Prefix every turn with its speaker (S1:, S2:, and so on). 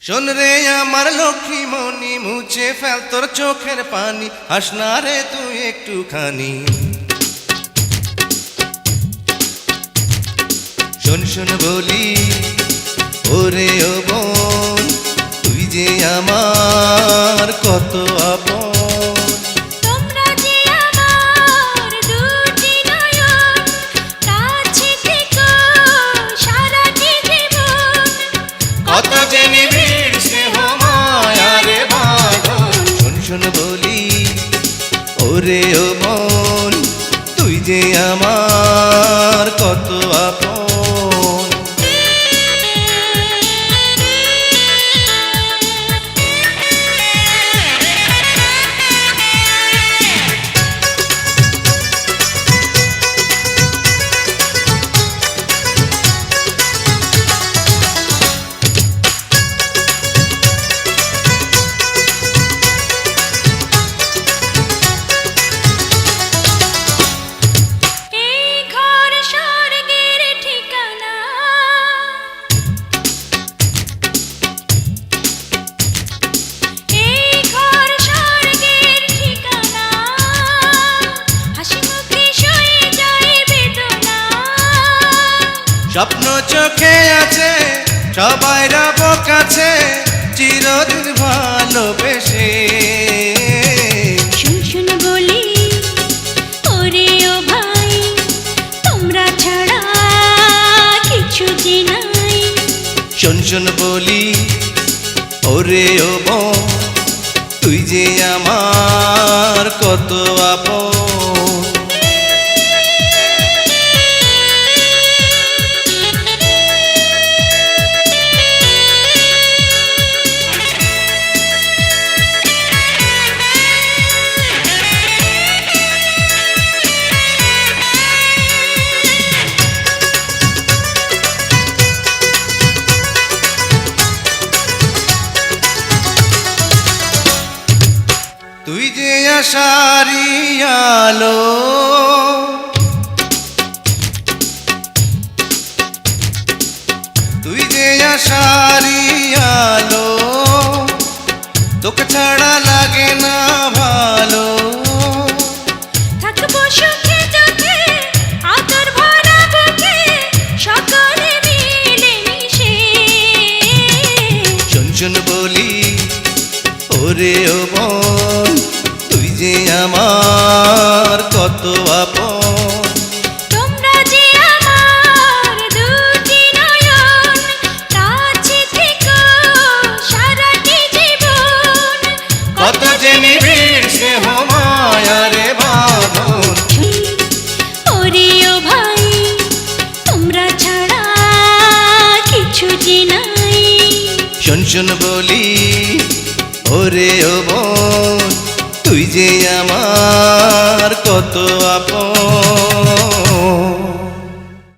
S1: শোন রে আমার লক্ষ্মী মনি, মুছে ফেল তোর চোখের পানি, হাস না রে তুই একটুখানি। শোন শোন বলি ওরে ও বোন, তুই যে আমার কত আপন। কত যে নিবিড় স্নেহ মায়া রে বাঁধন। শোন শোন বলি ওরে ও মন, তুই যে আমার কত আপন। স্বপ্ন চোখে আছে সবাই রব কাছে, চিরদিন ভালোবেসে।
S2: শুন শুন বলি ওরে ও ভাই, তোমরা ছাড়া কিছু যে নাই।
S1: শোন শোন বলি ওরে ও বোন, তুই যে আমার কত আপন। তুই যে আশারি আলো, তুই যে আশারি আলো, তোকে ছাড়া লাগে না ভালো।
S2: থাকবো সুখে দুঃখে আদর ভরা বুকে, সকলে মিলে মিশে।
S1: শোন শোন বলি ওরে ও বোন, তুই যে আমার কত আপন।
S2: তোমরা যে আমার দুটি নয়ন, কাছে থেকো সারাটি জীবন।
S1: কত যে নিবিড় স্নেহ মায়া রে বাঁধন।
S2: ওরে ও ভাই, তোমরা ছাড়া কিছু যে নাই।
S1: শোন শোন বলি ওরে ও বোন, তুই যে আমার কত আপন।